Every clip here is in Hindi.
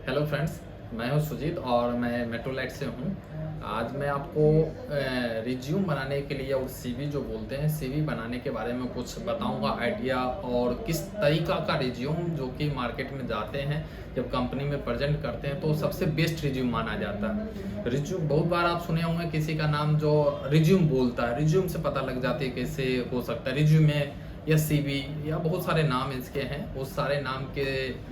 हेलो फ्रेंड्स, मैं हूं सुजीत और मैं मेट्रोलाइट से हूं। आज मैं आपको रिज्यूम बनाने के लिए और सीवी जो बोलते हैं सीवी बनाने के बारे में कुछ बताऊंगा आइडिया, और किस तरीका का रिज्यूम जो कि मार्केट में जाते हैं जब कंपनी में प्रेजेंट करते हैं तो सबसे बेस्ट रिज्यूम माना जाता है। रिज्यूम बहुत बार आप सुने होंगे किसी का नाम जो रिज्यूम बोलता है, रिज्यूम से पता लग जाती है कैसे हो सकता है रिज्यूमे या सीवी या बहुत सारे नाम इसके हैं। उस सारे नाम के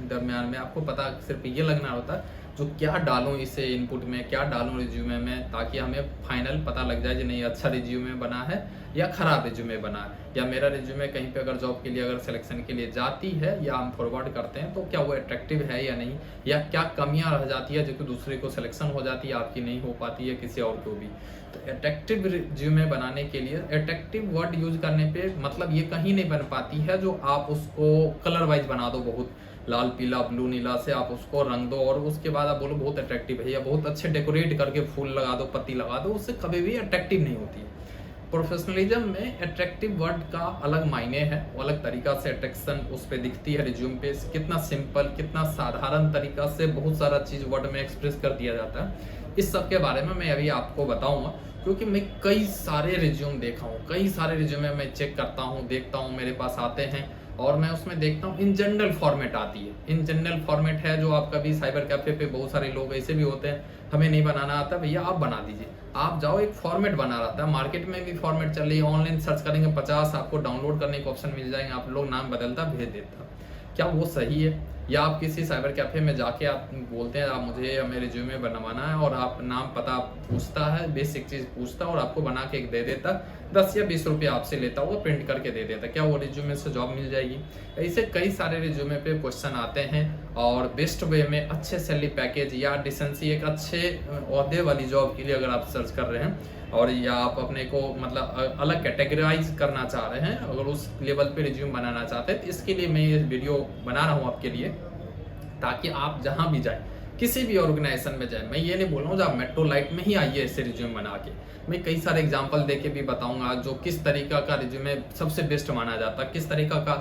दरमियान में आपको पता सिर्फ ये लगना होता है जो क्या डालूं इसे इनपुट में, क्या डालूं रिज्यूमे में, ताकि हमें फाइनल पता लग जाए कि नहीं अच्छा रिज्यूमे बना है या ख़राब रिज्यूमे बना है, या मेरा रिज्यूमे कहीं पे अगर जॉब के लिए अगर सिलेक्शन के लिए जाती है या हम फॉरवर्ड करते हैं तो क्या वो अट्रैक्टिव है या नहीं, या क्या कमियां रह जाती है जो कि दूसरे को सिलेक्शन हो जाती है आपकी नहीं हो पाती है किसी और को भी। तो अट्रैक्टिव रिज्यूमे बनाने के लिए अट्रैक्टिव वर्ड यूज करने पे मतलब ये कहीं नहीं बन पाती है जो आप उसको कलर वाइज बना दो, बहुत लाल पीला ब्लू नीला से आप उसको रंग दो और उसके बाद आप बोलो बहुत अट्रैक्टिव है, या बहुत अच्छे डेकोरेट करके फूल लगा दो पत्ती लगा दो, उससे कभी भी अट्रैक्टिव नहीं होती है। प्रोफेशनलिज्म में अट्रैक्टिव वर्ड का अलग मायने है, अलग तरीका से अट्रैक्शन उस पर दिखती है रिज्यूम पे। कितना सिंपल कितना साधारण तरीका से बहुत सारा चीज वर्ड में एक्सप्रेस कर दिया जाता है। इस सब के बारे में मैं अभी आपको बताऊंगा, क्योंकि मैं कई सारे रिज्यूम देखा हूँ, कई सारे रिज्यूमे मैं चेक करता हूँ, देखता हूँ, मेरे पास आते हैं और मैं उसमें देखता हूँ इन जनरल फॉर्मेट आती है। इन जनरल फॉर्मेट है जो आप कभी साइबर कैफे पे बहुत सारे लोग ऐसे भी होते हैं, हमें नहीं बनाना आता, भैया आप बना दीजिए, आप जाओ एक फॉर्मेट बना रहा था। मार्केट में भी फॉर्मेट चल रही है, ऑनलाइन सर्च करेंगे 50 आपको डाउनलोड करने के ऑप्शन मिल जाएंगे, आप लोग नाम बदलता भेज देता। क्या वो सही है? या आप किसी साइबर कैफे में जाके आप बोलते हैं आप मुझे हमें रिज्यूमे बनवाना है और आप नाम पता पूछता है, बेसिक चीज पूछता और आपको बना के दे देता, 10 या 20 रुपये आपसे लेता हुआ प्रिंट करके दे देता, क्या वो रिज्यूमे से जॉब मिल जाएगी? ऐसे कई सारे रिज्यूमे पे क्वेश्चन आते हैं और बेस्ट वे में अच्छे सैलरी पैकेज या डिसेंसी एक अच्छे ओहदे वाली जॉब के लिए अगर आप सर्च कर रहे हैं और या आप अपने को मतलब अलग कैटेगराइज करना चाह रहे हैं, अगर उस लेवल पे रिज्यूम बनाना चाहते हैं, तो इसके लिए मैं ये वीडियो बना रहा हूँ आपके लिए, ताकि आप जहाँ भी जाए किसी भी ऑर्गेनाइजेशन में जाए, मैं ये नहीं बोल रहा हूँ जो आप मेट्रोलाइट में ही आइए ऐसे रिज्यूम बना के, मैं कई सारे एग्जांपल देके भी बताऊंगा जो किस तरीका का रिज्यूमे सबसे बेस्ट माना जाता है, किस तरीका का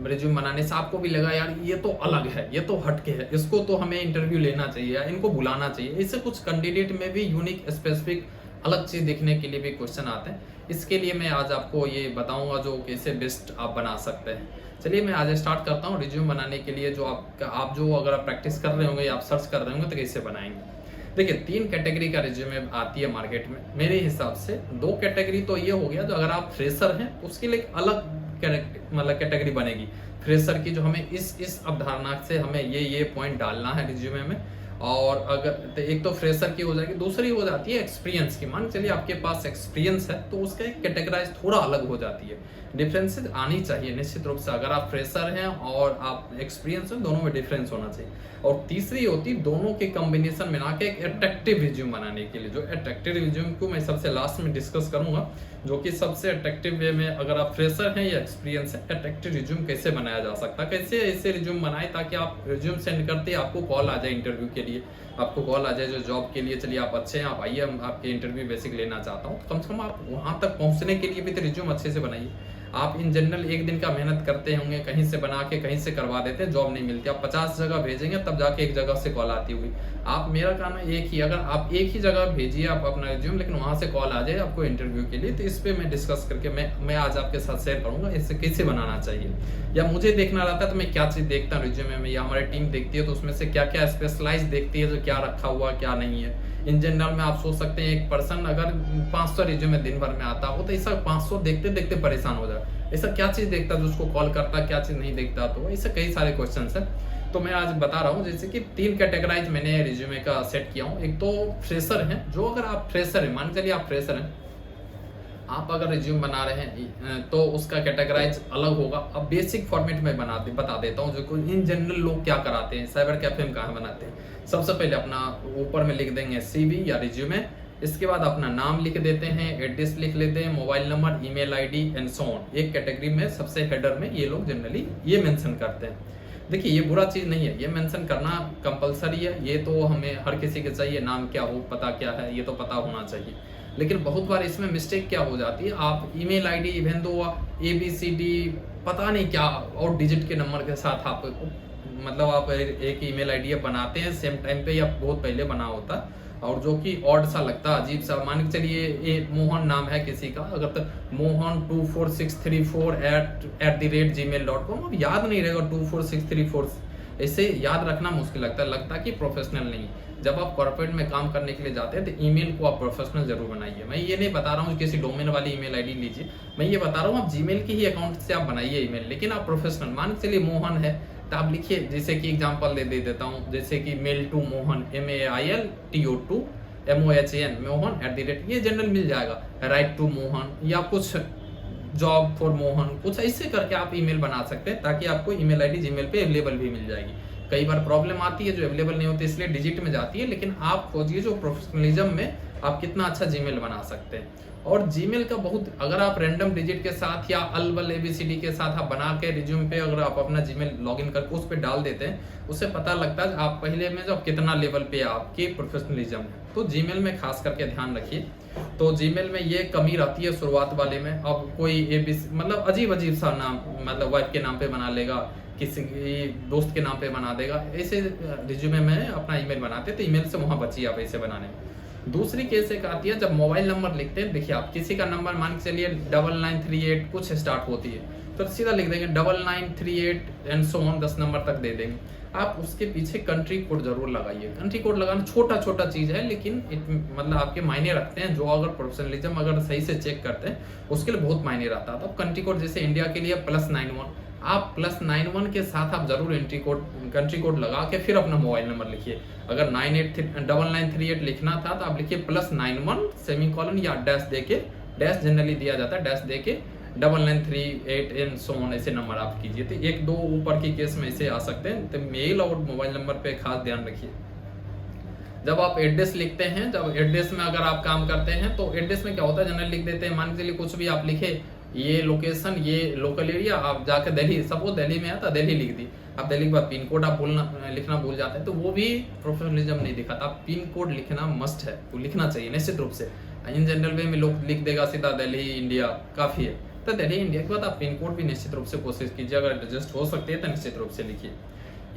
रिज्यूम बनाने से आपको भी लगा यार ये तो अलग है, ये तो हटके है, इसको तो हमें इंटरव्यू लेना चाहिए या इनको बुलाना चाहिए। इससे कुछ कैंडिडेट में भी यूनिक स्पेसिफिक अलग चीज देखने के लिए भी क्वेश्चन आते हैं। इसके लिए मैं आज आपको ये बताऊंगा जो कैसे बेस्ट आप बना सकते हैं। चलिए मैं आज स्टार्ट करता हूँ रिज्यूम बनाने के लिए, जो आप जो अगर आप प्रैक्टिस कर रहे होंगे या आप सर्च कर रहे होंगे तो कैसे बनाएंगे। देखिए 3 कैटेगरी का रिज्यूमे आती है मार्केट में मेरे हिसाब से। 2 कैटेगरी तो ये हो गया जो अगर आप फ्रेशर हैं उसके लिए अलग मतलब कैटेगरी बनेगी फ्रेशर की, जो हमें इस अवधारणा से हमें ये पॉइंट डालना है रिज्यूमे में। और अगर तो एक तो फ्रेशर की हो जाएगी, दूसरी हो जाती है एक्सपीरियंस की। मान चलिए आपके पास एक्सपीरियंस है तो उसका एक कैटेगराइज थोड़ा अलग हो जाती है, डिफरेंसेस आनी चाहिए निश्चित रूप से। अगर आप फ्रेशर हैं और आप एक्सपीरियंस हैं, दोनों में डिफरेंस होना चाहिए। और तीसरी होती दोनों के कॉम्बिनेशन में ना के एक अट्रैक्टिव रिज्यूम बनाने के लिए, जो अट्रैक्टिव रिज्यूम को मैं सबसे लास्ट में डिस्कस करूंगा, जो कि सबसे अट्रैक्टिव वे में अगर आप फ्रेशर हैं या एक्सपीरियंस है, अट्रैक्टिव रिज्यूम कैसे बनाया जा सकता है, कैसे ऐसे रिज्यूम बनाए ताकि आप रिज्यूम सेंड करते आपको कॉल आ जाए इंटरव्यू के लिए, आपको कॉल आ जाए जो जॉब के लिए, चलिए आप अच्छे हैं आप आइए हम आपके इंटरव्यू बेसिक लेना चाहता हूँ। कम से कम आप वहां तक पहुंचने के लिए भी तो रिज्यूम अच्छे से बनाइए। आप इन जनरल एक दिन का मेहनत करते होंगे, कहीं से बना के कहीं से करवा देते हैं, जॉब नहीं मिलती, आप 50 जगह भेजेंगे तब जाके एक जगह से कॉल आती हुई। आप मेरा काम है एक ही, अगर आप एक ही जगह भेजिए आप अपना रिज्यूम, लेकिन वहां से कॉल आ जाए आपको इंटरव्यू के लिए, तो इस पे मैं डिस्कस करके मैं आज आपके साथ शेयर करूंगा इसे कैसे बनाना चाहिए। या मुझे देखना रहता है तो मैं क्या चीज देखता हूँ रिज्यूमे में, या हमारी टीम देखती है तो उसमें से क्या क्या स्पेशलाइज देखती है, जो क्या रखा हुआ क्या नहीं है। इन जनरल में आप सोच सकते हैं एक पर्सन अगर 500 रिज्यूमे दिन भर में आता हो तो ऐसा 500 देखते देखते परेशान हो जाए, ऐसा क्या चीज देखता है जो उसको कॉल करता, क्या चीज नहीं देखता, तो ऐसे कई सारे क्वेश्चन है। तो मैं आज बता रहा हूँ जैसे कि 3 कैटेगराइज मैंने रिज्यूमे का सेट किया हूँ। एक तो फ्रेशर है, जो अगर आप फ्रेशर है, मान चलिए आप फ्रेशर हैं, आप अगर रिज्यूम बना रहे हैं तो उसका कैटेगराइज अलग होगा। अब बेसिक फॉर्मेट में बता देता हूँ जो इन जनरल लोग क्या कराते हैं, साइबर कैफे में कहाँ बनाते हैं। सबसे पहले अपना ऊपर में लिख देंगे सीवी या रिज्यूमे, इसके बाद अपना नाम लिख देते हैं, एड्रेस लिख लेते हैं, mobile number, email ID and so on. एक कैटेगरी में सबसे हेडर में ये लोग जनरली ये मेंशन करते हैं। देखिए ये बुरा चीज नहीं है, ये मेंशन करना कंपलसरी है, ये तो हमें हर किसी के चाहिए, नाम क्या हो पता क्या है ये तो पता होना चाहिए। लेकिन बहुत बार इसमें मिस्टेक क्या हो जाती है, आप email ID even though ABCD पता नहीं क्या और डिजिट के नंबर के साथ आप मतलब आप एक ईमेल आईडी बनाते हैं सेम टाइम पे या बहुत पहले बना होता, और जो कि ऑड सा लगता है, अजीब सा। मान के चलिए ये मोहन नाम है किसी का, अगर तो mohan24634@gmail.com, अब याद नहीं रहेगा 24634, ऐसे याद रखना मुश्किल लगता है कि प्रोफेशनल नहीं। जब आप कॉर्पोरेट में काम करने के लिए जाते हैं तो ईमेल को आप प्रोफेशनल जरूर बनाइए। मैं ये नहीं बता रहा हूँ किसी डोमेन वाली ईमेल आईडी लीजिए, मैं ये बता रहा हूँ आप जीमेल की ही अकाउंट से आप बनाइए ईमेल, लेकिन आप प्रोफेशनल। मान के चलिए मोहन है तो आप लिखिए, जैसे कि एग्जांपल दे देता हूँ, जैसे कि mail to Mohan MAILTO2MOHAN Mohan @ ये जनरल मिल जाएगा, राइट टू मोहन या कुछ जॉब फॉर मोहन, कुछ ऐसे करके आप ईमेल बना सकते हैं ताकि आपको ईमेल आईडी जीमेल पे अवेलेबल भी मिल जाएगी। कई बार प्रॉब्लम आती है जो अवेलेबल नहीं होती, इसलिए डिजिट में जाती है, लेकिन आप खोजिए जो प्रोफेशनलिज्म में आप कितना अच्छा जीमेल बना सकते हैं। और जीमेल का बहुत, अगर आप रैंडम डिजिट के साथ या अलबल ABCD के साथ आप बना के रिज्यूम पे अगर आप अपना जीमेल लॉगिन करके उस पर डाल देते हैं, उससे पता लगता है आप पहले में जो कितना लेवल पे आपकी प्रोफेशनलिज्म है। तो जीमेल में खास करके ध्यान रखिए। तो जीमेल में ये कमी रहती है शुरुआत वाले में, अब कोई ABC मतलब अजीब सा नाम, मतलब वाइफ के नाम पे बना लेगा, किसी दोस्त के नाम पे बना देगा, ऐसे रिज्यूमे में अपना ईमेल बनाते, तो ईमेल से वहां बचिए आप ऐसे बनाने में। दूसरी केस एक आती है जब मोबाइल नंबर लिखते हैं, देखिए आप किसी का नंबर मान के चलिए 9938 कुछ स्टार्ट होती है, तो सीधा लिख देंगे 9938 एंड सो ऑन, 10 नंबर तक दे देंगे। आप उसके पीछे कंट्री कोड जरूर लगाइए। कंट्री कोड लगाना छोटा चीज है, लेकिन मतलब आपके मायने रखते हैं। जो अगर प्रोफेशनलिज्म अगर सही से चेक करते हैं उसके लिए बहुत मायने रहता है। तो कंट्री कोड जैसे इंडिया के लिए +91, आप +91 के साथ आप जरूर कंट्री कोड लगा के फिर अपना मोबाइल नंबर लिखिए। अगर 9938 लिखना था तो आप लिखिए +91 सेमीकोलन या डैश देके, डैश जनरली दिया जाता है, डैश देके 9938 एंड सो ऑन ऐसे नंबर आप कीजिए। तो एक दो ऊपर की केस में ऐसे आ सकते हैं। तो मेल और मोबाइल नंबर पे खास ध्यान रखिए। जब आप एड्रेस लिखते हैं, जब एड्रेस में अगर आप काम करते हैं तो एड्रेस में क्या होता है, जनरल लिख देते हैं। मान के चलिए कुछ भी आप लिखे, ये लोकेशन, ये लोकल एरिया, आप जाकर दिल्ली, सपोज दिल्ली में है तो दिल्ली लिख दी। आप दिल्ली के बाद पिन कोड आप लिखना भूल जाते हैं, तो वो भी प्रोफेशनलिज्म नहीं दिखाता। आप पिन कोड लिखना मस्ट है, वो लिखना चाहिए निश्चित रूप से। इन जनरल वे में लोग लिख देगा सीधा दिल्ली इंडिया, काफी है। तो दिल्ली इंडिया के बाद आप पिन कोड भी निश्चित रूप से कोशिश कीजिए, अगर एडजस्ट हो सकती है तो निश्चित रूप से लिखिए।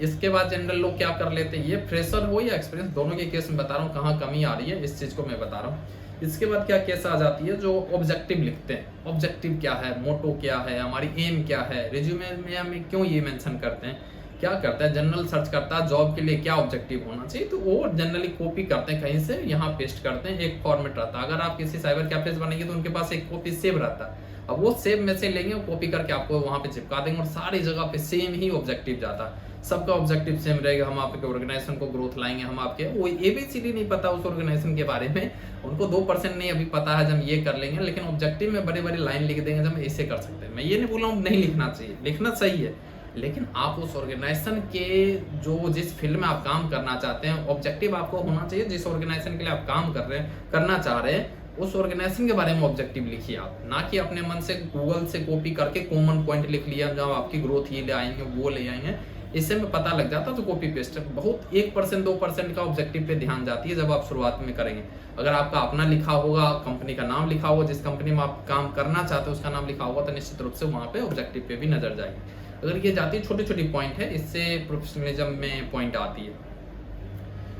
इसके बाद जनरल लोग क्या कर लेते हैं, ये फ्रेशर हो या एक्सपीरियंस, दोनों के केस में बता रहा हूँ कहाँ कमी आ रही है, इस चीज को मैं बता रहा हूँ। इसके बाद क्या केस आ जाती है, जो ऑब्जेक्टिव लिखते हैं। ऑब्जेक्टिव क्या है, मोटो क्या है, हमारी एम क्या है, रिज्यूमे में हमें क्यों ये मेंशन करते हैं। क्या करता है, जनरल सर्च करता है जॉब के लिए क्या ऑब्जेक्टिव होना चाहिए, तो वो जनरली कॉपी करते हैं कहीं से, यहाँ पेस्ट करते हैं। एक फॉर्मेट रहता है, अगर आप किसी साइबर कैफे बनेंगे तो उनके पास एक कॉपी सेव रहता है। अब वो सेव में से लेंगे, कॉपी करके आपको वहां पे चिपका देंगे, और सारी जगह पे सेम ही ऑब्जेक्टिव जाता है। सबका ऑब्जेक्टिव सेम रहेगा, हम आपके ऑर्गेनाइजेशन को ग्रोथ लाएंगे, हम आपके, वो ABCD नहीं पता उस ऑर्गेनाइजेशन के बारे में, उनको 2% नहीं अभी पता है, जब ये कर लेंगे, लेकिन ऑब्जेक्टिव में बड़े लाइन लिख देंगे, जब ऐसे कर सकते हैं। मैं ये नहीं बोल रहा हूँ नहीं लिखना चाहिए, लिखना सही है, लेकिन आप उस ऑर्गेनाइजेशन के जो जिस फील्ड में आप काम करना चाहते हैं, ऑब्जेक्टिव आपको होना चाहिए। जिस ऑर्गेनाइजेशन के लिए आप काम करना चाह रहे हैं, उस ऑर्गेनाइजेशन के बारे में ऑब्जेक्टिव लिखिए आप, ना कि अपने मन से गूगल से कॉपी करके कॉमन पॉइंट लिख लिया, जब आपकी ग्रोथ ये ले आएंगे वो ले आएंगे, इससे में पता लग जाता तो कॉपी पेस्ट। बहुत 1% 2% का ऑब्जेक्टिव पे ध्यान जाती है जब आप शुरुआत में करेंगे। अगर आपका अपना लिखा होगा, कंपनी का नाम लिखा होगा, जिस कंपनी में आप काम करना चाहते हो उसका नाम लिखा होगा, तो निश्चित रूप से वहां पे ऑब्जेक्टिव पे भी नजर जाएगी। अगर ये जाती है, छोटी पॉइंट है, इससे प्रोफेशनलिज्म में पॉइंट आती है।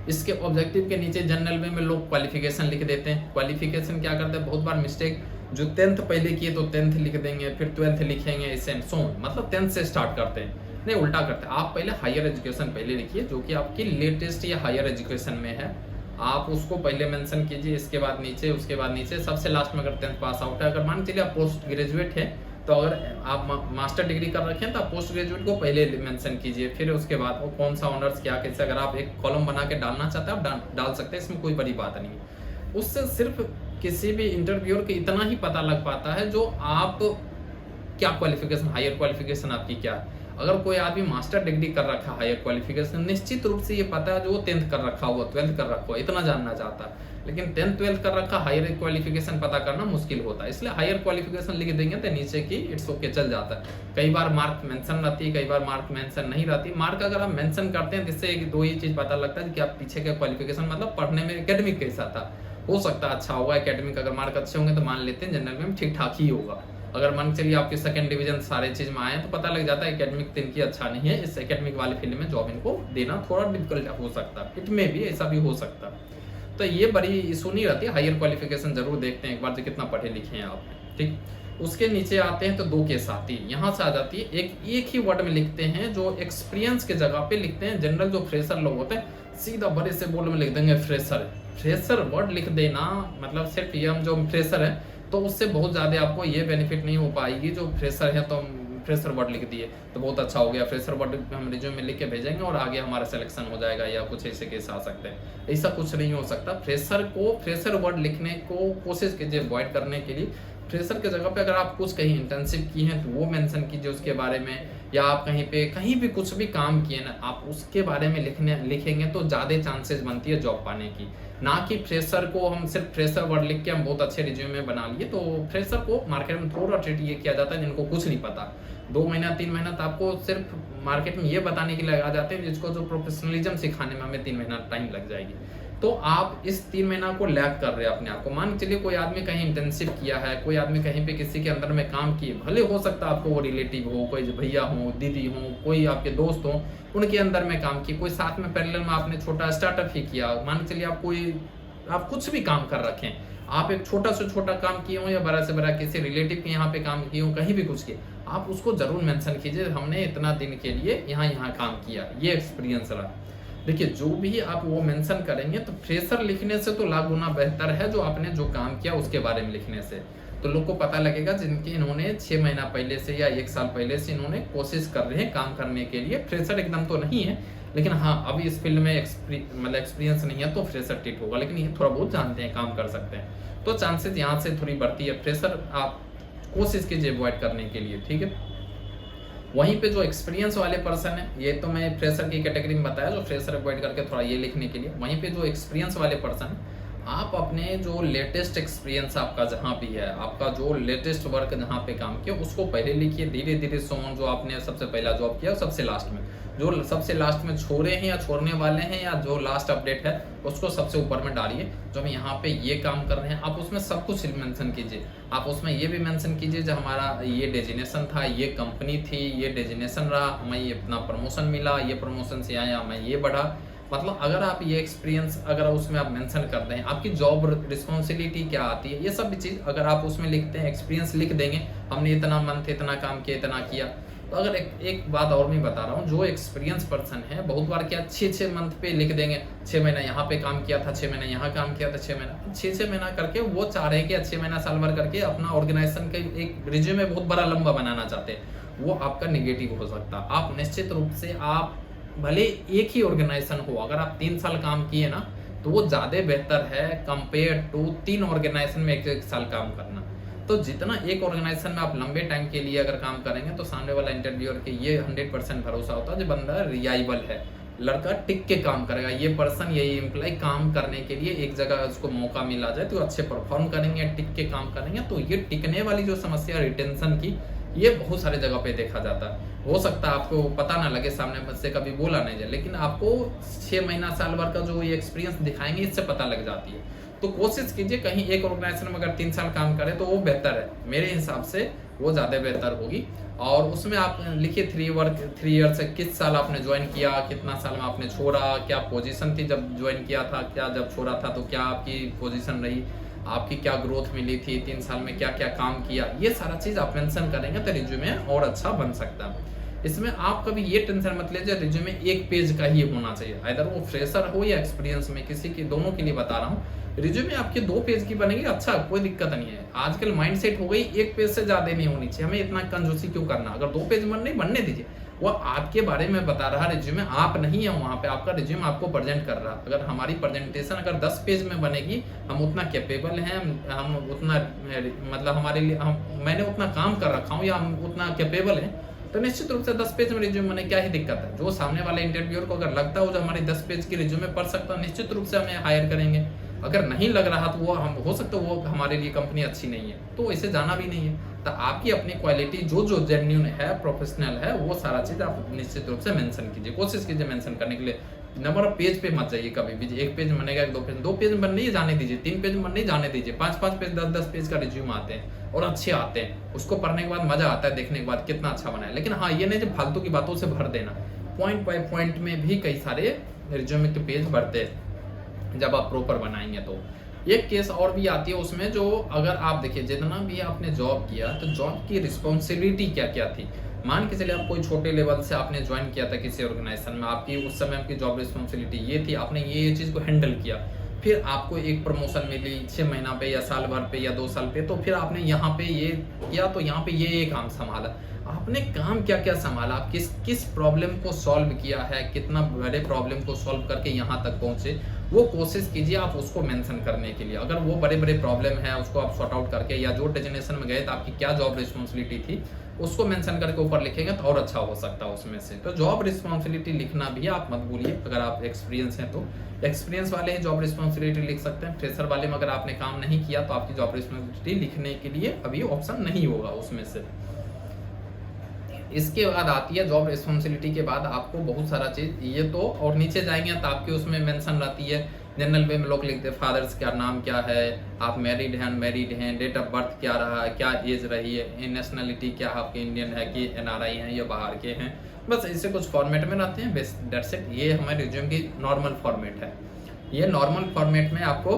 इसके ऑब्जेक्टिव के नीचे जनरल वे में लोग क्वालिफिकेशन लिख देते हैं। क्वालिफिकेशन क्या करते हैं, बहुत बार मिस्टेक, जो 10th पहले किए तो 10th लिख देंगे, फिर 12th लिखेंगे, ऐसे सो, मतलब 10th से स्टार्ट करते हैं, नहीं उल्टा करते हैं। आप पहले हायर एजुकेशन पहले लिखिए, जो कि आपकी लेटेस्ट या हायर एजुकेशन में है, आप उसको पहले मेंशन कीजिए, इसके बाद नीचे, उसके बाद नीचे, सबसे लास्ट में अगर 10th पास आउट है। अगर मान चलिए आप पोस्ट ग्रेजुएट है, तो अगर आप मास्टर डिग्री कर रखे हैं तो आप पोस्ट ग्रेजुएट को पहले मेंशन कीजिए, फिर उसके बाद वो कौन सा ऑनर्स क्या कैसे, अगर आप एक कॉलम बना के डालना चाहते हैं आप डाल सकते हैं, इसमें कोई बड़ी बात नहीं है। उससे सिर्फ किसी भी इंटरव्यूअर को इतना ही पता लग पाता है जो आप क्या क्वालिफिकेशन, हायर क्वालिफिकेशन आपकी क्या है। अगर कोई आदमी मास्टर डिग्री कर रखा है, हायर क्वालिफिकेशन, निश्चित रूप से ये पता है जो 10th कर रखा हुआ, 12th कर रखा हुआ, इतना जानना चाहता है। लेकिन 10th 12th कर रखा, हायर क्वालिफिकेशन पता करना मुश्किल होता है, इसलिए हायर क्वालिफिकेशन लिख देंगे तो नीचे की इट्स ओके चल जाता है। कई बार मार्क मेंशन रहती है, कई बार मार्क मेंशन नहीं रहती। मार्क अगर आप मेंशन करते हैं, इससे एक दो ही चीज पता लगता है कि आप पीछे का क्वालिफिकेशन, मतलब पढ़ने में एकेडमिक कैसा था, हो सकता है अच्छा होगा एकेडमिक। अगर मार्क अच्छे होंगे तो मान लेते हैं जनरल में ठीक ठाक ही होगा, अगर मान के चलिए आपके सेकंड डिवीजन सारे चीज़ में आए हैं तो पता लग जाता है एकेडमिक तो इनकी अच्छा नहीं है, इस एकेडमिक वाले फील्ड में जॉब इनको देना थोड़ा डिफिकल्ट हो सकता है। इट में भी ऐसा भी हो सकता है। तो ये बड़ी इशू नहीं रहती। हायर क्वालिफिकेशन जरूर देखते हैं एक बार जो कितना पढ़े लिखे हैं आप, ठीक। उसके नीचे आते हैं तो 2 केस आती है, यहाँ से आ जाती है। एक ही वर्ड में लिखते हैं, जो एक्सपीरियंस के जगह पे लिखते हैं। जनरल जो फ्रेशर लोग होते हैं सीधा बड़े से बोर्ड में लिख देंगे फ्रेशर। फ्रेशर वर्ड लिख देना मतलब सिर्फ ये हम जो फ्रेशर है तो उससे बहुत ज़्यादा आपको ये बेनिफिट नहीं हो पाएगी। जो फ्रेशर है तो फ्रेशर वर्ड लिख दिए तो बहुत अच्छा हो गया, फ्रेशर वर्ड हम रिज्यूम में लिख के भेजेंगे और आगे हमारा सिलेक्शन हो जाएगा, या कुछ ऐसे केस आ सकते हैं। ऐसा कुछ नहीं हो सकता। फ्रेशर को फ्रेशर वर्ड लिखने को कोशिश कीजिए अवॉइड करने के लिए। फ्रेशर के जगह पे अगर आप कुछ कहीं इंटर्नशिप की हैं तो वो मेंशन कीजिए उसके बारे में, या आप कहीं भी कुछ भी काम किए ना आप उसके बारे में लिखेंगे तो ज़्यादा चांसेस बनती है जॉब पाने की। ना कि फ्रेशर को हम सिर्फ फ्रेशर वर्ड लिख के हम बहुत अच्छे रिज्यूम में बना लिए। तो फ्रेशर को मार्केट में थोड़ा ट्रीट ये किया जाता है जिनको कुछ नहीं पता। 2 महीना 3 महीना तो आपको सिर्फ मार्केट में ये बताने के लिए लगा जाते हैं, जिसको जो प्रोफेशनलिज्म सिखाने में हमें 3 महीना टाइम लग जाएगी। तो आप इस 3 महीना को लैग कर रहे हैं अपने आप को। मान के चलिए कोई आदमी कहीं इंटर्नशिप किया है, कोई आदमी कहीं पे किसी के अंदर में काम किए, भले हो सकता है आपको वो रिलेटिव हो, कोई भैया हो, दीदी हो, कोई आपके दोस्त हो, उनके अंदर में काम किए, कोई साथ में पैरेलल में आपने छोटा स्टार्टअप ही किया। मान के चलिए आप कुछ भी काम कर रखे हैं, आप एक छोटा से छोटा काम किए हो या बड़ा से बड़ा किसी रिलेटिव के यहाँ पे काम किए हो, कहीं भी कुछ किए, आप उसको जरूर मेंशन कीजिए हमने इतना दिन के लिए यहाँ काम किया, ये एक्सपीरियंस रहा। देखिए जो भी आप वो मेंशन करेंगे तो फ्रेशर लिखने से तो लाख गुना बेहतर है जो आपने जो काम किया उसके बारे में लिखने से। तो लोग को पता लगेगा जिनके इन्होंने 6 महीना पहले से या 1 साल पहले से इन्होंने कोशिश कर रहे हैं काम करने के लिए। फ्रेशर एकदम तो नहीं है, लेकिन हाँ अभी इस फील्ड में मतलब एक्सपीरियंस नहीं है तो फ्रेशर टिक होगा, लेकिन ये थोड़ा बहुत जानते हैं, काम कर सकते हैं, तो चांसेस यहाँ से थोड़ी बढ़ती है। फ्रेशर आप कोशिश कीजिए अवॉइड करने के लिए, ठीक है। वहीं पे जो एक्सपीरियंस वाले पर्सन है, ये तो मैं फ्रेशर की कैटेगरी में बताया जो फ्रेशर अवॉइड करके थोड़ा ये लिखने के लिए। वहीं पे जो एक्सपीरियंस वाले पर्सन है, आप अपने जो लेटेस्ट एक्सपीरियंस आपका जहाँ भी है, आपका जो लेटेस्ट वर्क जहाँ पे काम किया उसको पहले लिखिए, धीरे धीरे सोन जो आपने सबसे पहला जॉब किया सबसे लास्ट में, जो सबसे लास्ट में छोड़े हैं या छोड़ने वाले हैं या जो लास्ट अपडेट है उसको सबसे ऊपर में डालिए। जो हम यहाँ पे ये काम कर रहे हैं आप उसमें सब कुछ मेंशन कीजिए। आप उसमें ये भी मेंशन कीजिए जो हमारा ये डेजिग्नेशन था, ये कंपनी थी, ये डेजिग्नेशन रहा, हमें ये इतना प्रमोशन मिला, ये प्रमोशन से आया, हमें ये बढ़ा। मतलब अगर आप ये एक्सपीरियंस अगर उसमें आप मेंशन करते हैं, आपकी जॉब रिस्पॉन्सिबिलिटी क्या आती है, ये सब चीज़ अगर आप उसमें लिखते हैं, एक्सपीरियंस लिख देंगे, हमने इतना मंथ इतना काम किया, इतना किया। तो अगर एक बात और मैं बता रहा हूँ, जो एक्सपीरियंस पर्सन है बहुत बार क्या 6 मंथ पे लिख देंगे, 6 महीना यहाँ पे काम किया था, 6 महीना यहाँ काम किया था, 6 महीना करके वो चाह रहे हैं कि 6 महीना साल भर करके अपना ऑर्गेनाइजेशन का एक रिज्यूमे बहुत बड़ा लंबा बनाना चाहते हैं, वो आपका निगेटिव हो सकता है। आप निश्चित रूप से आप भले एक ही ऑर्गेनाइजेशन हो, अगर आप 3 साल काम किए ना तो वो ज़्यादा बेहतर है कंपेयर टू 3 ऑर्गेनाइजेशन में 1 साल काम करना। तो जितना एक ऑर्गेनाइजेशन में आप लंबे टाइम के लिए अगर काम करेंगे तो सामने वाला इंटरव्यूअर के ये 100% भरोसा होता है जो बंदा रिलायबल है, लड़का टिक के काम करेगा, ये पर्सन ये एम्प्लॉय काम करने के लिए एक जगह उसको मौका मिला जाए तो अच्छे परफॉर्म करेंगे, टिक के काम करेंगे। तो ये टिकने वाली जो समस्या रिटेंशन की, ये बहुत सारे जगह पे देखा जाता है। हो सकता है आपको पता ना लगे, सामने से कभी बोला नहीं जाए, लेकिन आपको 6 महीना साल भर का जो ये एक्सपीरियंस दिखाएंगे इससे पता लग जाती है। तो कोशिश कीजिए कहीं एक ऑर्गेनाइजेशन में अगर 3 साल काम करें तो वो बेहतर है, मेरे हिसाब से वो ज़्यादा बेहतर होगी। और उसमें आप लिखिए 3 ईयर से किस साल आपने ज्वाइन किया, कितना साल में आपने छोड़ा, क्या पोजीशन थी जब ज्वाइन किया था, क्या जब छोड़ा था तो क्या आपकी पोजीशन रही, आपकी क्या ग्रोथ मिली थी, 3 साल में क्या क्या काम किया, ये सारा चीज़ आप मेंशन करेंगे तो रिज्यूमे और अच्छा बन सकता है। इसमें आप कभी ये टेंशन मत लीजिए रिज्यूमे 1 पेज का ही होना चाहिए, अगर वो फ्रेशर हो या एक्सपीरियंस में, किसी की दोनों के लिए बता रहा हूँ। रिज्यूमे आपके 2 पेज की बनेगी, अच्छा कोई दिक्कत नहीं है। आजकल माइंडसेट हो गई 1 पेज से ज़्यादा नहीं होनी चाहिए, हमें इतना कंजूसी क्यों करना, अगर 2 पेज बनने दीजिए। वो आपके बारे में बता रहा रिज्यूमे, आप नहीं है वहाँ पे, आपका रिज्यूमे आपको प्रेजेंट कर रहा। अगर हमारी प्रेजेंटेशन अगर 10 पेज में बनेगी, हम उतना कैपेबल हैं, हम उतना मतलब हमारे लिए मैंने उतना काम कर रखा हूँ या हम उतना कैपेबल हैं, तो निश्चित रूप से 10 पेज में रिज्यूमे बने, क्या ही दिक्कत है। जो सामने वाले इंटरव्यूअर को अगर लगता हो जो हमारी 10 पेज की रिज्यूमे पढ़ सकता है, निश्चित रूप से हमें हायर करेंगे। अगर नहीं लग रहा तो वो हम हो सकता है वो हमारे लिए कंपनी अच्छी नहीं है, तो इसे जाना भी नहीं है। तो आपकी अपनी क्वालिटी जो जेन्युइन है, प्रोफेशनल है, वो सारा चीज़ आप निश्चित रूप से मेंशन कीजिए, कोशिश कीजिए मेंशन करने के लिए। नंबर ऑफ पेज पे मत जाइए कभी भी। एक पेज बनेगा, 2 पेज में बनने ही जाने दीजिए, 3 पेज में बनने ही जाने दीजिए। 5-5 पेज, 10-10 पेज का रिज्यूम आते हैं और अच्छे आते हैं। उसको पढ़ने के बाद मजा आता है, देखने के बाद कितना अच्छा बना है। लेकिन हाँ, ये नहीं जो फालतू की बातों से भर देना। पॉइंट बाय पॉइंट में भी कई सारे रिज्यूम के पेज भरते हैं जब आप प्रॉपर बनाएंगे। तो एक केस और भी आती है उसमें, जो अगर आप देखिए जितना भी आपने जॉब किया तो जॉब की रिस्पॉन्सिबिलिटी क्या क्या थी। मान के चलिए आप कोई छोटे लेवल से आपने ज्वाइन किया था किसी ऑर्गेनाइजेशन में, आपकी उस समय आपकी जॉब रिस्पॉन्सिबिलिटी ये थी, आपने ये चीज़ को हैंडल किया, फिर आपको एक प्रमोशन मिली 6 महीना पे या साल भर पे या 2 साल पे, तो फिर आपने यहाँ पे ये किया, तो यहाँ पे ये काम संभाला। आपने काम क्या क्या संभाला, आप किस किस प्रॉब्लम को सॉल्व किया है, कितना बड़े प्रॉब्लम को सॉल्व करके यहाँ तक पहुँचे, वो कोशिश कीजिए आप उसको मेंशन करने के लिए। अगर वो बड़े बड़े प्रॉब्लम है उसको आप सॉर्ट आउट करके, या जो डेजिग्नेशन में गए तो आपकी क्या जॉब रिस्पॉन्सिबिलिटी थी उसको मेंशन करके ऊपर लिखेंगे तो और अच्छा हो सकता है उसमें से। तो जॉब रिस्पॉन्सिबिलिटी लिखना भी आप मत भूलिए। अगर आप एक्सपीरियंस हैं तो एक्सपीरियंस वाले ही जॉब रिस्पॉन्सिबिलिटी लिख सकते हैं। फ्रेशर वाले में अगर आपने काम नहीं किया तो आपकी जॉब रिस्पॉन्सिबिलिटी लिखने के लिए अभी ऑप्शन नहीं होगा उसमें से। इसके बाद आती है जॉब रिस्पॉन्सिबिलिटी के बाद आपको बहुत सारा चीज़, ये तो और नीचे जाएंगे तो आपके उसमें मेंशन रहती है। जनरल वे में लोग लिखते हैं फादर्स क्या नाम क्या है, आप मैरिड हैं अनमैरिड हैं, डेट ऑफ बर्थ क्या रहा है, क्या एज रही है, नेशनलिटी क्या आपके इंडियन है कि एनआरआई हैं या बाहर के हैं। बस ऐसे कुछ फॉर्मेट में रहते हैं। Base that's it. ये हमारे रिज्यूम की नॉर्मल फॉर्मेट है। ये नॉर्मल फॉर्मेट में आपको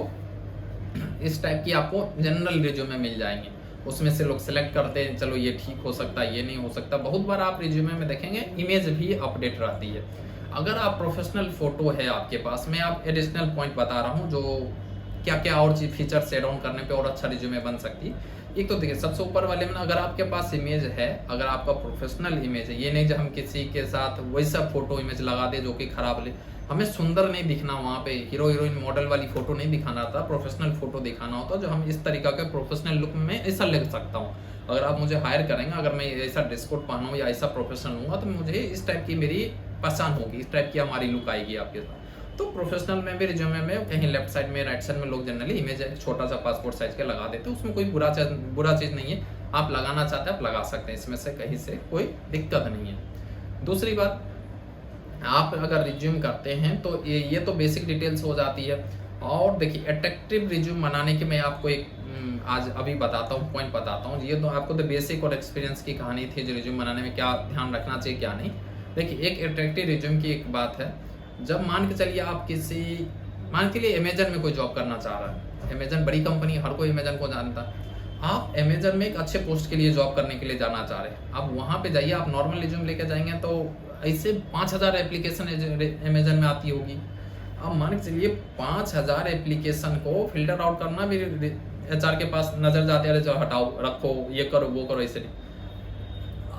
इस टाइप की आपको जनरल रिज्यूमे मिल जाएंगे। उसमें से लोग सेलेक्ट करते हैं, चलो ये ठीक हो सकता है, ये नहीं हो सकता। बहुत बार आप रिज्यूमे में देखेंगे इमेज भी अपडेट रहती है। अगर आप प्रोफेशनल फोटो है आपके पास, मैं आप एडिशनल पॉइंट बता रहा हूँ जो क्या क्या और चीज फीचर्स एड ऑन करने पे और अच्छा रिज्यूमे बन सकती है। एक तो देखिए सबसे ऊपर वाले में अगर आपके पास इमेज है, अगर आपका प्रोफेशनल इमेज है, ये नहीं जो हम किसी के साथ वैसा फोटो इमेज लगा दे जो कि खराब ले, हमें सुंदर नहीं दिखना, वहाँ पे हीरो हीरोइन मॉडल वाली फोटो नहीं दिखाना था, प्रोफेशनल फोटो दिखाना होता जो हम इस तरीका के प्रोफेशनल लुक में ऐसा लग सकता हूँ। अगर आप मुझे हायर करेंगे, अगर मैं ऐसा ड्रेस कोड पहनूँ या ऐसा प्रोफेशनल हूँ तो मुझे इस टाइप की मेरी पहचान होगी, इस टाइप की हमारी लुक आएगी आपके साथ। तो प्रोफेशनल में भी रिज्यूमे में कहीं लेफ्ट साइड में राइट साइड में लोग जनरली इमेज छोटा सा पासपोर्ट साइज का लगा देते हैं। उसमें कोई बुरा चीज़ नहीं है, आप लगाना चाहते हैं आप लगा सकते हैं, इसमें से कहीं से कोई दिक्कत नहीं है। दूसरी बात, आप अगर रिज्यूम करते हैं तो ये तो बेसिक डिटेल्स हो जाती है। और देखिए अट्रैक्टिव रिज्यूम बनाने की मैं आपको एक आज अभी बताता हूँ, पॉइंट बताता हूँ। ये तो आपको तो बेसिक और एक्सपीरियंस की कहानी थी जो रिज्यूम बनाने में क्या ध्यान रखना चाहिए क्या नहीं। देखिए एक अट्रैक्टिव रिज्यूम की एक बात है, जब मान के चलिए आप मान के लिए अमेजन में कोई जॉब करना चाह रहा है, अमेजन बड़ी कंपनी, हर कोई अमेजन को जानता है। आप अमेजन में एक अच्छे पोस्ट के लिए जॉब करने के लिए जाना चाह रहे हैं, आप वहाँ पे जाइए, आप नॉर्मल रिज्यूम लेके जाएंगे तो ऐसे 5000 एप्लीकेशन अमेजन में आती होगी। अब मान के चलिए 5000 एप्लीकेशन को फिल्टर आउट करना भी एचआर के पास नजर जाते हैं, जो हटाओ रखो ये करो वो करो, ऐसे नहीं।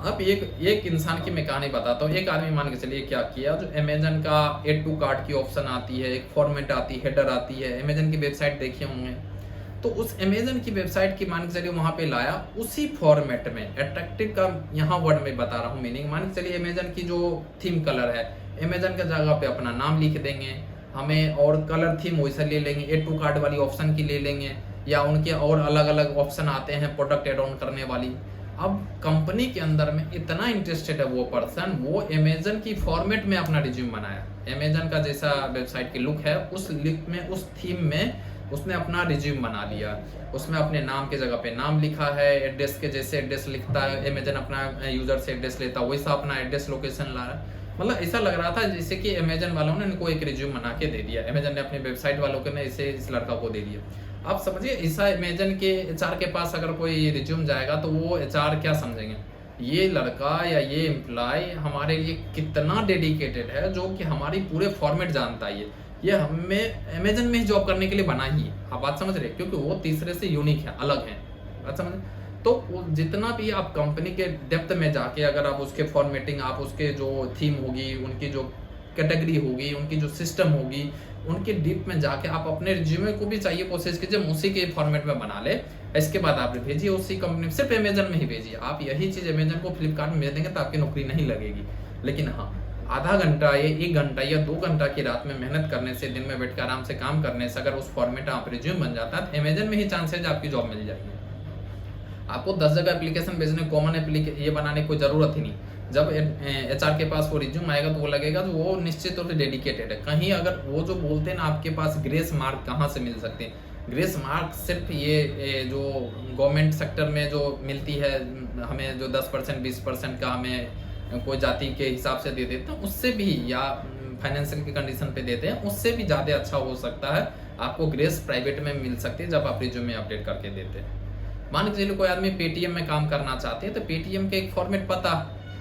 अब एक इंसान की मैं कहानी बताता हूँ। एक आदमी मान के चलिए क्या किया, जो अमेजन का एड टू कार्ट की ऑप्शन आती है, एक फॉर्मेट आती है, हेडर आती है, अमेजन की वेबसाइट देखे होंगे, तो उस अमेजन की वेबसाइट की मान के चलिए वहां पे लाया उसी फॉर्मेट में। अट्रैक्टिव का यहाँ वर्ड में बता रहा हूँ मीनिंग। मान के चलिए अमेजन की जो थीम कलर है, अमेजन का जगह पे अपना नाम लिख देंगे हमें, और कलर थीम वैसा ले लेंगे, एड टू कार्ट वाली ऑप्शन की ले लेंगे, या उनके और अलग अलग ऑप्शन आते हैं प्रोडक्ट एड ऑन करने वाली। अब कंपनी के अंदर में इतना इंटरेस्टेड है वो पर्सन, वो अमेजन की फॉर्मेट में अपना रिज्यूम बनाया, अमेजन का जैसा वेबसाइट की लुक है उस लुक में, उस थीम में उसने अपना रिज्यूम बना लिया। उसमें अपने नाम के जगह पे नाम लिखा है, एड्रेस के जैसे एड्रेस लिखता है अमेजन, अपना यूजर से एड्रेस लेता है वैसा अपना एड्रेस लोकेशन ला रहा है। मतलब ऐसा लग रहा था जैसे कि अमेजन वालों ने इनको एक रिज्यूम बना के दे दिया, अमेजन ने अपनी वेबसाइट वालों को ने इसे इस लड़का को दे दिया। आप समझिए ऐसा अमेजन के एचआर के पास अगर कोई रिज्यूम जाएगा तो वो एचआर क्या समझेंगे, ये लड़का या ये एम्प्लॉय हमारे लिए कितना डेडिकेटेड है, जो कि हमारी पूरे फॉर्मेट जानता है, ये हमें अमेजन में ही जॉब करने के लिए बना ही है। आप बात समझ रहे हैं, क्योंकि वो तीसरे से यूनिक है, अलग है, बात समझ। तो जितना भी आप कंपनी के डेप्थ में जाके अगर आप उसके फॉर्मेटिंग, आप उसके जो थीम होगी, उनकी जो कैटेगरी होगी, उनकी जो सिस्टम होगी, उनके डीप में जाके आप अपने रिज्यूमे को भी चाहिए कोशिश कीजिए उसी के फॉर्मेट में बना ले। इसके बाद आप भेजिए उसी कंपनी, सिर्फ अमेजन में ही भेजिए। आप यही चीज अमेजन को फ्लिपकार्ट में भेज देंगे तो आपकी नौकरी नहीं लगेगी। लेकिन हाँ, आधा घंटा या 1 घंटा या 2 घंटा की रात में मेहनत करने से, दिन में बैठ कर आराम से काम करने से अगर उस फॉर्मेट आप रिज्यूम बन जाता है तो अमेजन में ही चांसेज आपकी जॉब मिल जाएगी। आपको 10 जगह एप्लीकेशन भेजने, कॉमन एप्लीकेशन ये बनाने की कोई जरूरत ही नहीं। जब HR के पास वो रिज्यूम आएगा तो वो लगेगा तो वो निश्चित रूप से डेडिकेटेड है। कहीं अगर वो जो बोलते हैं ना आपके पास ग्रेस मार्क कहाँ से मिल सकते हैं, ग्रेस मार्क सिर्फ ये जो गवर्नमेंट सेक्टर में जो मिलती है हमें, जो 10% 20% का हमें कोई जाति के हिसाब से दे देते हैं उससे भी, या फाइनेंशियल की कंडीशन पे देते हैं उससे भी ज़्यादा अच्छा हो सकता है। आपको ग्रेस प्राइवेट में मिल सकती है जब आप रिज्यूमे अपडेट करके देते हैं। मान के चलिए कोई आदमी पेटीएम में काम करना चाहते हैं तो पेटीएम के एक फॉर्मेट पता,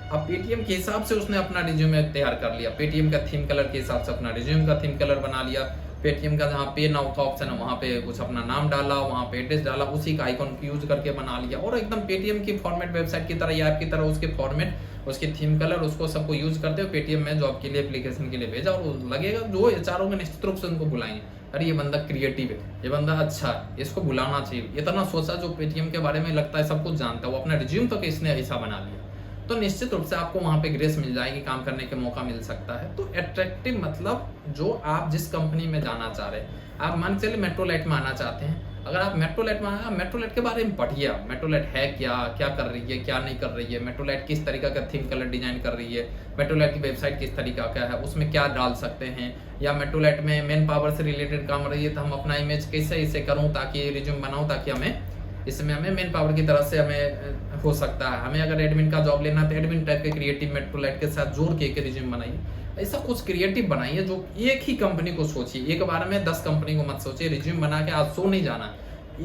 अब पेटीएम के हिसाब से उसने अपना रिज्यूमे तैयार कर लिया, पेटीएम का थीम कलर के हिसाब से अपना रिज्यूम का थीम कलर बना लिया, पेटीएम का जहाँ पे नाउ का ऑप्शन है वहाँ पे कुछ अपना नाम डाला, वहाँ पे एड्रेस डाला, उसी का आइकॉन यूज करके बना लिया और एकदम पेटीएम की फॉर्मेट वेबसाइट की तरह या ऐप की तरह उसके फॉर्मेट, उसकी थीम कलर, उसको सबको यूज करते हुए पेटीएम में जॉब के लिए एप्लीकेशन के लिए भेजा और लगेगा जो एचआरओ में निश्चित रूप से उनको बुलाएंगे, अरे ये बंदा क्रिएटिव है, ये बंदा अच्छा है, इसको बुलाना चाहिए, इतना सोचा जो पेटीएम के बारे में लगता है सब कुछ जानता है, वो अपना रिज्यूम तो इसने ऐसा बना लिया, तो निश्चित रूप से आपको वहाँ पे ग्रेस मिल जाएगी, काम करने के मौका मिल सकता है। तो अट्रैक्टिव मतलब जो आप जिस कंपनी में जाना चाह रहे हैं, आप मान के चलिए मेट्रोलाइट में आना चाहते हैं, अगर आप मेट्रोलाइट में आए, मेट्रोलाइट के बारे में पढ़िए, मेट्रोलाइट है क्या, क्या कर रही है, क्या नहीं कर रही है, मेट्रोलाइट किस तरीका का थीम कलर डिजाइन कर रही है, मेट्रोलाइट की वेबसाइट किस तरीका का है, उसमें क्या डाल सकते हैं, या मेट्रोलाइट में मैन पावर से रिलेटेड काम रही है तो हम अपना इमेज कैसे इसे करूँ ताकि रिज्यूम बनाऊँ, ताकि हमें इसमें हमें मेन पावर की तरफ से हमें हो सकता है, हमें अगर एडमिन का जॉब लेना तो एडमिन टाइप के क्रिएटिव मेट्रोलाइट के साथ जोड़ के रिज्यूम बनाइए, ऐसा कुछ क्रिएटिव बनाइए जो एक ही कंपनी को सोचिए, एक बार में 10 कंपनी को मत सोचिए, रिज्यूम बना के आज सो नहीं जाना,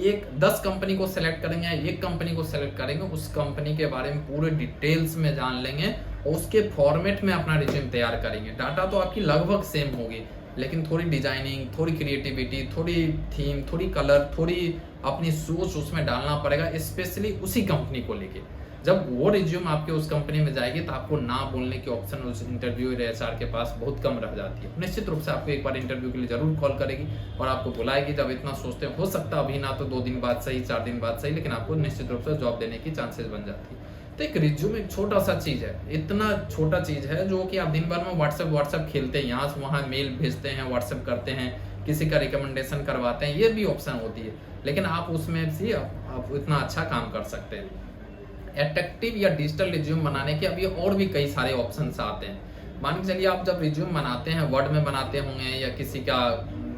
एक 10 कंपनी को सेलेक्ट करेंगे, एक कंपनी को सेलेक्ट करेंगे, उस कंपनी के बारे में पूरे डिटेल्स में जान लेंगे और उसके फॉर्मेट में अपना रिज्यूम तैयार करेंगे। डाटा तो आपकी लगभग सेम होगी लेकिन थोड़ी डिजाइनिंग, थोड़ी क्रिएटिविटी, थोड़ी थीम, थोड़ी कलर, थोड़ी अपनी सोच उसमें डालना पड़ेगा, स्पेशली उसी कंपनी को लेके। जब वो रिज्यूम आपके उस कंपनी में जाएगी तो आपको ना बोलने की ऑप्शन उस इंटरव्यू या एचआर के पास बहुत कम रह जाती है। निश्चित रूप से आपको एक बार इंटरव्यू के लिए जरूर कॉल करेगी और आपको बुलाएगी। जब इतना सोचते हो सकता है अभी ना तो 2 दिन बाद सही, 4 दिन बाद सही, लेकिन आपको निश्चित रूप से जॉब देने की चांसेस बन जाती है। तो एक रिज्यूम एक छोटा सा चीज है, इतना छोटा चीज है जो कि आप दिन भर में व्हाट्सएप खेलते हैं, यहाँ से वहाँ मेल भेजते हैं, व्हाट्सएप करते हैं, किसी का रिकमेंडेशन करवाते हैं, ये भी ऑप्शन होती है, लेकिन आप उसमें भी आप इतना अच्छा काम कर सकते हैं। अट्रैक्टिव या डिजिटल रिज्यूम बनाने के अभी और भी कई सारे ऑप्शंस आते हैं। मान के चलिए आप जब रिज्यूम बनाते हैं, वर्ड में बनाते होंगे या किसी का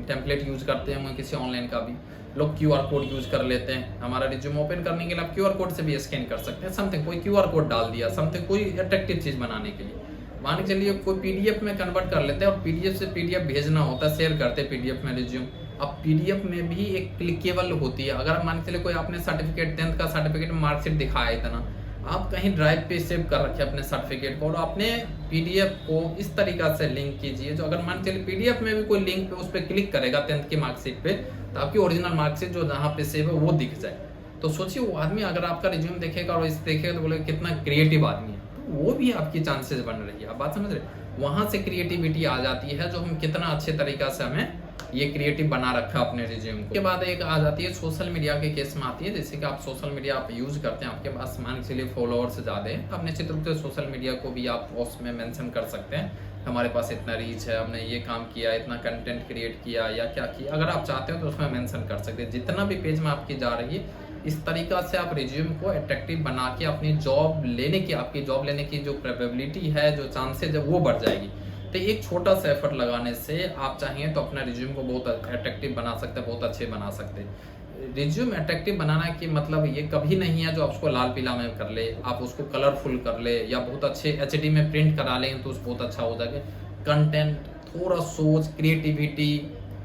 टेम्पलेट यूज करते होंगे, किसी ऑनलाइन का भी लोग QR कोड यूज कर लेते हैं। हमारा रिज्यूम ओपन करने के लिए आप QR कोड से भी स्कैन कर सकते हैं, समथिंग कोई QR कोड डाल दिया, समथिंग कोई अट्रैक्टिव चीज बनाने के लिए। मान के चलिए कोई PDF में कन्वर्ट कर लेते हैं और PDF से PDF भेजना होता है, शेयर करते हैं PDF में रिज्यूम। अब PDF में भी एक क्लिकेबल होती है, अगर मान के चलिए कोई आपने सर्टिफिकेट 10th का सर्टिफिकेट मार्कशीट दिखाया इतना, आप कहीं ड्राइव पे सेव कर रखे अपने सर्टिफिकेट को और अपने PDF को इस तरीका से लिंक कीजिए, जो अगर मान चलिए PDF में भी कोई लिंक पे उस पर क्लिक करेगा 10th की मार्कशीट पे तो आपकी ओरिजिनल मार्कशीट जो जहाँ पे सेव है वो दिख जाए। तो सोचिए वो आदमी अगर आपका रिज्यूम देखेगा और इस देखेगा तो बोलेगा कितना क्रिएटिव आदमी है, तो वो भी आपकी चांसेस बन रही है। आप बात समझ रहे, वहां से क्रिएटिविटी आ जाती है जो हम कितना अच्छे तरीका से हमें ये क्रिएटिव बना रखा अपने रिज्यूम को। के बाद एक आ जाती है सोशल मीडिया के केस में आती है, जैसे कि आप सोशल मीडिया आप यूज करते हैं, आपके पास मान के चलिए फॉलोअर्स ज़्यादा है, आप निश्चित रूप से सोशल मीडिया को भी आप पोस्ट में मेंशन कर सकते हैं, हमारे पास इतना रीच है, हमने ये काम किया, इतना कंटेंट क्रिएट किया या क्या किया, अगर आप चाहते हो तो उसमें मेंशन कर सकते हैं। जितना भी पेज में आपकी जा रही है इस तरीका से आप रिज्यूम को अट्रैक्टिव बना के अपनी जॉब लेने की, आपकी जॉब लेने की जो प्रोबेबिलिटी है, जो चांसेज है वो बढ़ जाएगी। तो एक छोटा सा एफर्ट लगाने से आप चाहिए तो अपना रिज्यूम को बहुत अट्रैक्टिव बना सकते हैं, बहुत अच्छे बना सकते हैं। रिज्यूम अट्रैक्टिव बनाना की मतलब ये कभी नहीं है जो आप उसको लाल पीला में कर ले, आप उसको कलरफुल कर ले या बहुत अच्छे HD में प्रिंट करा लें तो उस बहुत अच्छा हो जाएगा। कंटेंट, थोड़ा सोच, क्रिएटिविटी,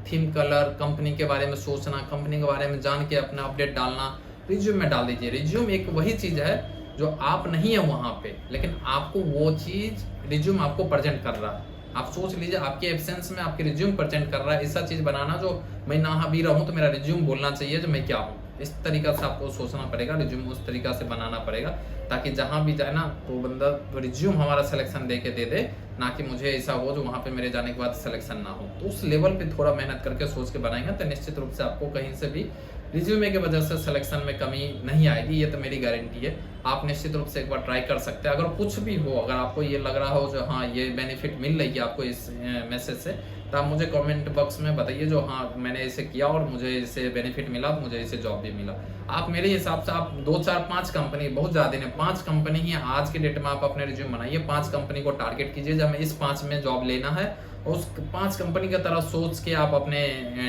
थीम कलर, कंपनी के बारे में सोचना, कंपनी के बारे में जान के अपना अपडेट डालना रिज्यूम में डाल दीजिए। रिज्यूम एक वही चीज है जो आप नहीं है वहां पे, लेकिन आपको वो चीज रिज्यूम आपको प्रेजेंट कर रहा है। आप सोच लीजिए आपके एब्सेंस में आपके रिज्यूम प्रेजेंट कर रहा है, ऐसा चीज बनाना जो मैं ना भी रहूं तो मेरा रिज्यूम बोलना चाहिए जो मैं क्या हूँ। इस तरीका से आपको सोचना पड़ेगा, रिज्यूम उस तरीका से बनाना पड़ेगा ताकि जहां भी जाए ना तो बंदा तो रिज्यूम हमारा सिलेक्शन दे के दे दे, ना कि मुझे ऐसा हो जो वहां पे मेरे जाने के बाद सिलेक्शन ना हो। तो उस लेवल पे थोड़ा मेहनत करके सोच के बनाएंगे तो निश्चित रूप से आपको कहीं से भी रिज्यूमे की वजह से सिलेक्शन में कमी नहीं आएगी, ये तो मेरी गारंटी है। आप निश्चित रूप से एक बार ट्राई कर सकते हैं। अगर कुछ भी हो, अगर आपको ये लग रहा हो जो हाँ ये बेनिफिट मिल रही है आपको इस मैसेज से, तो आप मुझे कमेंट बॉक्स में बताइए जो हाँ मैंने इसे किया और मुझे इससे बेनिफिट मिला, मुझे इससे जॉब भी मिला। आप मेरे हिसाब से आप 2 4 5 कंपनी, बहुत ज़्यादा नहीं, 5 कंपनी ही आज के डेट में आप अपने रिज्यूम बनाइए, 5 कंपनी को टारगेट कीजिए जब हमें इस 5 में जॉब लेना है, और उस 5 कंपनी की तरह सोच के आप अपने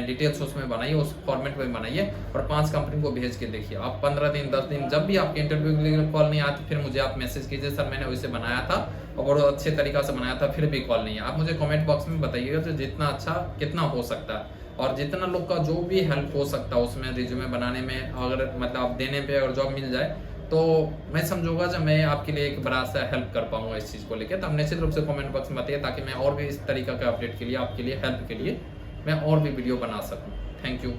डिटेल्स उसमें बनाइए, उस फॉर्मेट में बनाइए और 5 कंपनी को भेज के देखिए। आप 15 दिन 10 दिन जब भी आपके इंटरव्यू के लिए कॉल नहीं आती, फिर मुझे आप मैसेज कीजिए, सर मैंने वैसे बनाया था और बहुत अच्छे तरीका से बनाया था, फिर भी कॉल नहीं है। आप मुझे कमेंट बॉक्स में बताइएगा तो जितना अच्छा कितना हो सकता है, और जितना लोग का जो भी हेल्प हो सकता है उसमें रिज्यूमे बनाने में, अगर मतलब आप देने पे अगर जॉब मिल जाए तो मैं समझूंगा जब मैं आपके लिए एक बड़ा सा हेल्प कर पाऊंगा इस चीज़ को लेकर। तो आप निश्चित रूप से कमेंट बॉक्स में बताइए ताकि मैं और भी इस तरीका के अपडेट के लिए, आपके लिए हेल्प के लिए मैं और भी वीडियो बना सकूँ। Thank you.